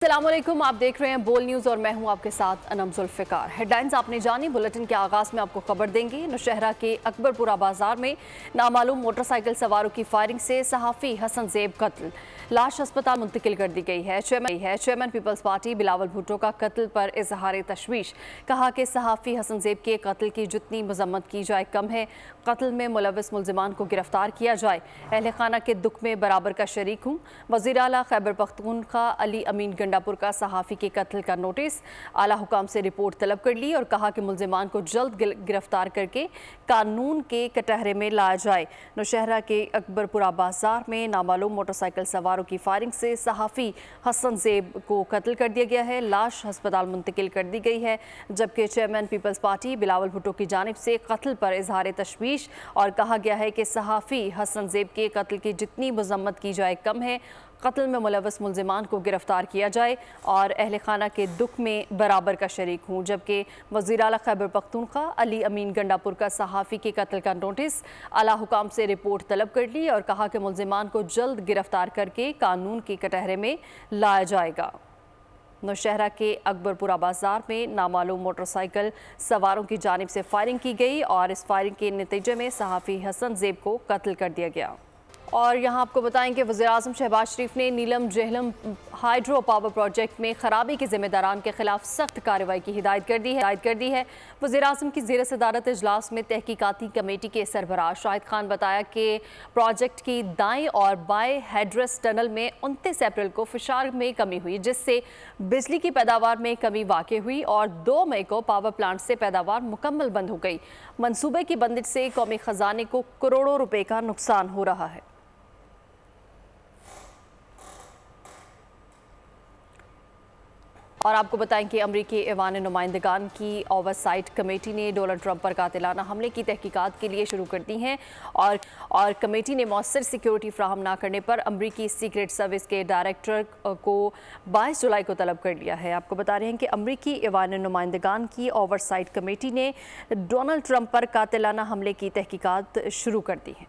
अस्सलाम वालेकुम, आप देख रहे हैं बोल न्यूज़ और मैं हूं आपके साथ अनम जुल्फ़िकार। हेडलाइंस आपने जानी। बुलेटिन के आगाज़ में आपको खबर देंगे। नौशहरा के अकबरपुरा बाजार में नामालूम मोटरसाइकिल सवारों की फायरिंग से सहाफ़ी हसन ज़ेब कत्ल, लाश अस्पताल मुंतकिल कर दी गई है। चेयरमैन पीपल्स पार्टी बिलावल भुट्टो का कत्ल पर इजहार तशवीश, कहा कि सहाफ़ी हसन ज़ेब के कत्ल की जितनी मजम्मत की जाए कम है। कत्ल में मुलविस मुलजिमान को गिरफ्तार किया जाए। अहले खाना के दुख में बराबर का शरीक हूँ। वज़ीर आला खैबर पख्तूनख्वा अली अमीन गंडापुर का सहाफ़ी के कत्ल का नोटिस, आला हुकाम से रिपोर्ट तलब कर ली और कहा कि मुलजिमान को जल्द गिरफ्तार करके कानून के कटहरे में लाया जाए। नौशहरा के अकबरपुरा बाजार में नामालूम मोटरसाइकिल सवारों की फायरिंग से सहाफ़ी हसन ज़ेब को कत्ल कर दिया गया है। लाश अस्पताल मुंतकिल कर दी गई है, जबकि चेयरमैन पीपल्स पार्टी बिलावल भुट्टो की जानिब से कत्ल पर इजहार तशवीश और कहा गया है कि सहाफ़ी हसन ज़ेब के कत्ल की जितनी मजम्मत की जाए कम है। कत्ल में मुलविस मुलजिमान को गिरफ्तार किया जाए और अहले खाना के दुख में बराबर का शरीक हूँ। जबकि वज़ीर आला खैबर पख्तूनख्वा अली अमीन गंडापुर का सहाफ़ी के कत्ल का नोटिस, आला हुकाम से रिपोर्ट तलब कर ली और कहा कि मुलजिमान को जल्द गिरफ्तार करके कानून के कटहरे में लाया जाएगा। नौशहरा के अकबरपुरा बाजार में नामालूम मोटरसाइकिल सवारों की जानिब से फायरिंग की गई और इस फायरिंग के नतीजे में सहाफ़ी हसन ज़ेब को कत्ल कर दिया गया। और यहाँ आपको बताएं कि वज़ीर-ए-आज़म शहबाज शरीफ ने नीलम जेहलम हाइड्रो पावर प्रोजेक्ट में खराबी के जिम्मेदारान के खिलाफ सख्त कार्रवाई की हिदायत कर दी है। वज़ीर-ए-आज़म की ज़ेर सदारत इजलास में तहकीकाती कमेटी के सरबराह शाहिद खान बताया कि प्रोजेक्ट की दाएं और बाएं हेडरेस्ट टनल में 29 अप्रैल को फिशार में कमी हुई, जिससे बिजली की पैदावार में कमी वाक़ हुई और 2 मई को पावर प्लांट से पैदावार मुकम्मल बंद हो गई। मनसूबे की बंदिश से कौमी ख़जाने को करोड़ों रुपए का नुकसान हो रहा है। और आपको बताएं कि अमरीकी ऐवान नुमाइंदगान की ओवरसाइट कमेटी ने डोनाल्ड ट्रंप पर कातिलाना हमले की तहकीकात के लिए शुरू कर दी हैं और कमेटी ने मौसर सिक्योरिटी फ्राहम ना करने पर अमरीकी सीक्रेट सर्विस के डायरेक्टर को 22 जुलाई को तलब कर लिया है। आपको बता रहे हैं कि अमरीकी ऐवान नुमाइंदगान की ओवरसाइट कमेटी ने डोनाल्ड ट्रंप पर कातिलाना हमले की तहकीकात शुरू कर दी है।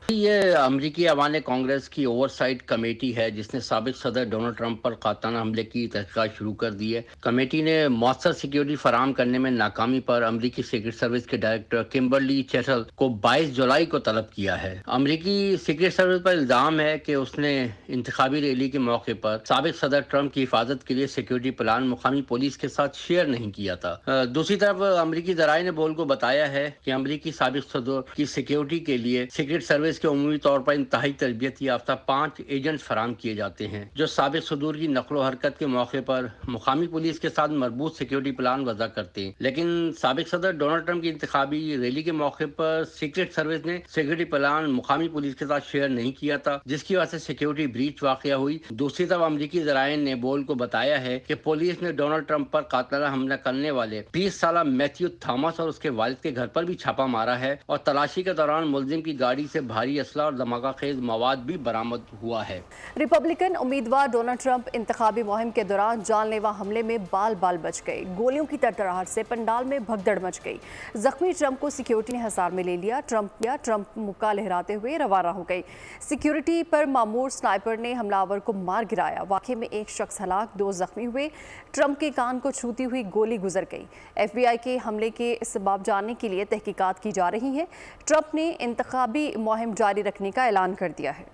ये अमरीकी ऐवान कांग्रेस की ओवरसाइट कमेटी है जिसने साबिक सदर डोनाल्ड ट्रंप पर कातिलाना हमले की तहकीकात शुरू कर दी है। कमेटी ने मौसर सिक्योरिटी फराहम करने में नाकामी पर अमरीकी सीक्रेट सर्विस के डायरेक्टर किम्बरली चैटल को 22 जुलाई को तलब किया है। अमरीकी सीक्रेट सर्विस पर इल्जाम है कि उसने इंतखाबी रैली के मौके पर साबिक सदर ट्रंप की हिफाजत के लिए सिक्योरिटी प्लान मुकामी पुलिस के साथ शेयर नहीं किया था। दूसरी तरफ अमरीकी ज़राए ने बोल को बताया है कि अमरीकी साबिक सदर की सिक्योरिटी के लिए सीक्रेट सर्विस के उमूमी तौर पर इंतहाई तरबियत याफ्ता 5 एजेंट फराम किए जाते हैं, जो साबिक सदूर की नकलो हरकत के मौके पर मुकामी पुलिस के साथ मरबूत सिक्योरिटी प्लान वज़ा करते हैं। लेकिन साबिक सदर डोनाल्ड ट्रंप की इंतखाबी रैली के मौके पर सीक्रेट सर्विस ने सिक्योरिटी प्लान मुकामी पुलिस के साथ शेयर नहीं किया था, जिसकी वजह से सिक्योरिटी ब्रीच वाक़या हुई। दूसरी तरफ अमरीकी ज़राए ने बोल को बताया है कि पुलिस ने डोनाल्ड ट्रंप पर कातिलाना हमला करने वाले 20 साल मैथ्यू थॉमस और उसके वालिद के घर पर भी छापा मारा है और तलाशी के दौरान मुलजिम की गाड़ी से भारी असला और धमाका खेज मवाद भी बरामद हुआ है। रिपब्लिकन उम्मीदवार डोनाल्ड ट्रंप इंतखाबी मुहिम के दौरान जानलेवा हमले में बाल बाल बच गए। गोलियों की तड़तड़ाहट से पंडाल में भगदड़ मच गई। जख्मी ट्रंप को सिक्योरिटी ने हिसार में ले लिया। ट्रंप मुक्का लहराते हुए रवाना हो गई। सिक्योरिटी पर मामूर स्नाइपर ने हमलावर को मार गिराया। वाक़े में एक शख्स हलाक, 2 जख्मी हुए। ट्रंप के कान को छूती हुई गोली गुजर गई। FBI के हमले के सबब जानने के लिए तहकीकात की जा रही है। ट्रंप ने इंतखाबी मुहिम जारी रखने का ऐलान कर दिया है।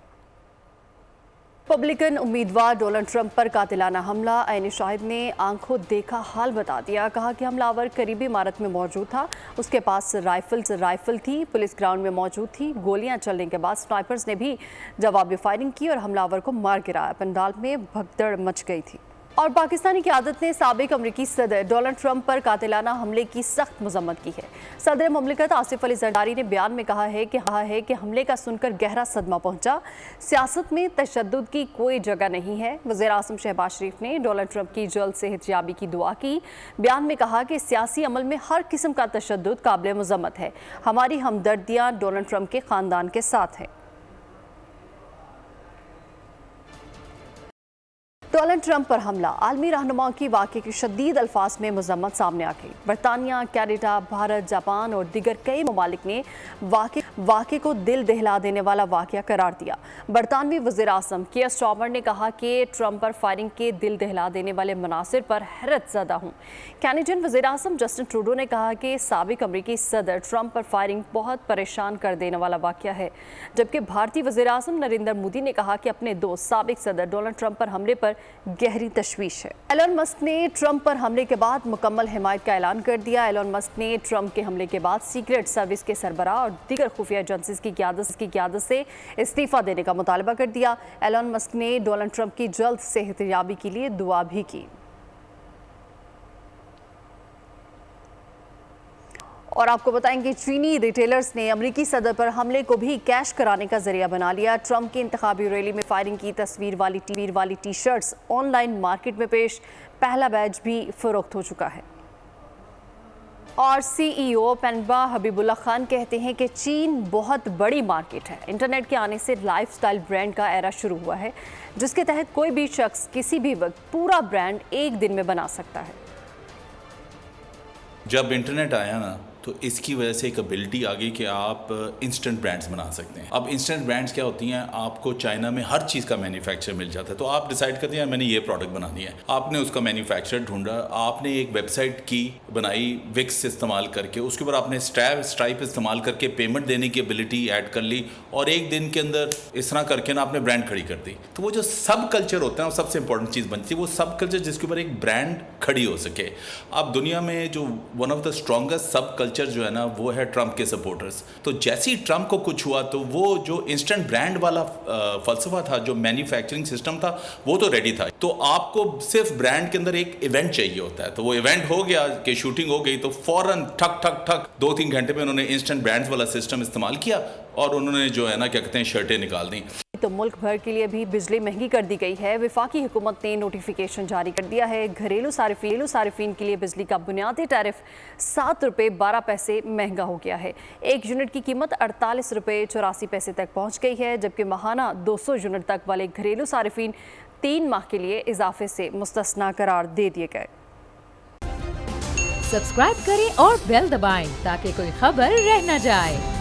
रिपब्लिकन उम्मीदवार डोनाल्ड ट्रंप पर कातिलाना हमला, ऐन शाहिद ने आंखों देखा हाल बता दिया। कहा कि हमलावर करीबी इमारत में मौजूद था, उसके पास राइफल थी, पुलिस ग्राउंड में मौजूद थी। गोलियां चलने के बाद स्नाइपर्स ने भी जवाबी फायरिंग की और हमलावर को मार गिराया। पंडाल में भगदड़ मच गई थी। और पाकिस्तानी क़यादत ने साबिक अमरीकी सदर डोनाल्ड ट्रंप पर कातिलाना हमले की सख्त मजम्मत की है। सदर मुमलिकत आसिफ अली जरदारी ने बयान में कहा है कि हमले का सुनकर गहरा सदमा पहुंचा। सियासत में तशद्दुद की कोई जगह नहीं है। वज़ीर-ए-आज़म शहबाज शरीफ ने डोनाल्ड ट्रंप की जल्द सेहतयाबी की दुआ की। बयान में कहा कि सियासी अमल में हर किस्म का तशद्दुद काबिल मजम्मत है। हमारी हमदर्दियाँ डोनाल्ड ट्रंप के ख़ानदान के साथ हैं। डोनाल्ड ट्रंप पर हमला, आलमी रहनुमाओं की वाक़े की शदीद अल्फाज में मजम्मत सामने आ गई। बरतानिया, कनाडा, भारत, जापान और दीगर कई ममालिक ने वाक़े को दिल दहला देने वाला वाक़या करार दिया। बरतानवी वज़ीर-ए-आज़म कियर स्टारमर ने कहा कि ट्रंप पर फायरिंग के दिल दहला देने वाले मनासिर पर हैरत ज़दा हूँ। कैनेडियन वज़ीर-ए-आज़म जस्टिन ट्रूडो ने कहा कि साबिक अमरीकी सदर ट्रंप पर फायरिंग बहुत परेशान कर देने वाला वाक़या है, जबकि भारतीय वज़ीर-ए-आज़म नरेंद्र मोदी ने कहा कि अपने दोस्त साबिक सदर डोनाल्ड ट्रंप पर हमले पर गहरी तशवीश है। एलन मस्क ने ट्रंप पर हमले के बाद मुकम्मल हिमायत का ऐलान कर दिया। एलन मस्क ने ट्रंप के हमले के बाद सीक्रेट सर्विस के सरबराह और दीगर खुफिया एजेंसीज की क़यादत से इस्तीफ़ा देने का मुतालबा कर दिया। एलन मस्क ने डोनाल्ड ट्रंप की जल्द सेहतयाबी के लिए दुआ भी की। और आपको बताएंगे चीनी रिटेलर्स ने अमरीकी सदर पर हमले को भी कैश कराने का जरिया बना लिया। ट्रंप की इंतखाबी रैली में फायरिंग की तस्वीर वाली टी शर्ट्स ऑनलाइन मार्केट में पेश, पहला बैच भी फरोख्त हो चुका है। और CEO पेनबा हबीबुल्लाह खान कहते हैं कि चीन बहुत बड़ी मार्केट है। इंटरनेट के आने से लाइफस्टाइल ब्रांड का एरा शुरू हुआ है, जिसके तहत कोई भी शख्स किसी भी वक्त पूरा ब्रांड एक दिन में बना सकता है। जब इंटरनेट आया ना, तो इसकी वजह से एक एबिलिटी आ गई कि आप इंस्टेंट ब्रांड्स बना सकते हैं। अब इंस्टेंट ब्रांड्स क्या होती हैं, आपको चाइना में हर चीज़ का मैन्युफैक्चर मिल जाता है, तो आप डिसाइड करते हैं मैंने ये प्रोडक्ट बनानी है, आपने उसका मैन्युफैक्चर ढूंढा, आपने एक वेबसाइट की बनाई विक्स इस्तेमाल करके, उसके ऊपर आपने स्ट्राइप इस्तेमाल करके पेमेंट देने की एबिलिटी ऐड कर ली, और एक दिन के अंदर इस तरह करके ना आपने ब्रांड खड़ी कर दी। तो वो जो सब कल्चर होता है वो सबसे इंपॉर्टेंट चीज़ बनती है, वो सब कल्चर जिसके ऊपर एक ब्रांड खड़ी हो सके। अब दुनिया में जो वन ऑफ द स्ट्रॉन्गेस्ट सब कल्चर जो है ना, वो है ट्रंप के सपोर्टर्स। तो जैसे ही ट्रंप को कुछ हुआ तो वो जो इंस्टेंट ब्रांड वाला फलसफा था, जो मैन्युफैक्चरिंग सिस्टम था, वो तो रेडी था। तो आपको सिर्फ ब्रांड के अंदर एक इवेंट चाहिए होता है, तो वो इवेंट हो गया कि शूटिंग हो गई, तो फौरन ठक ठक ठक 2-3 घंटे में उन्होंने इंस्टेंट ब्रांड्स वाला सिस्टम इस्तेमाल किया और उन्होंने जो है ना, क्या कहते हैं, शर्टें निकाल दी। तो मुल्क भर के लिए भी बिजली महंगी कर दी गई है। वफाकी हुकूमत ने नोटिफिकेशन जारी कर दिया है। घरेलू सारिफीन के लिए बिजली का बुनियादी टैरिफ 7 रुपये 12 पैसे महंगा हो गया है। 1 यूनिट की कीमत 48 रुपये 84 पैसे तक पहुंच गई है, जबकि माहाना 200 यूनिट तक वाले घरेलू सारिफीन 3 माह के लिए इजाफे से मुस्तस्ना करार दे दिए गए। सब्सक्राइब करें और बेल दबाएं ताकि कोई खबर रह न जाए।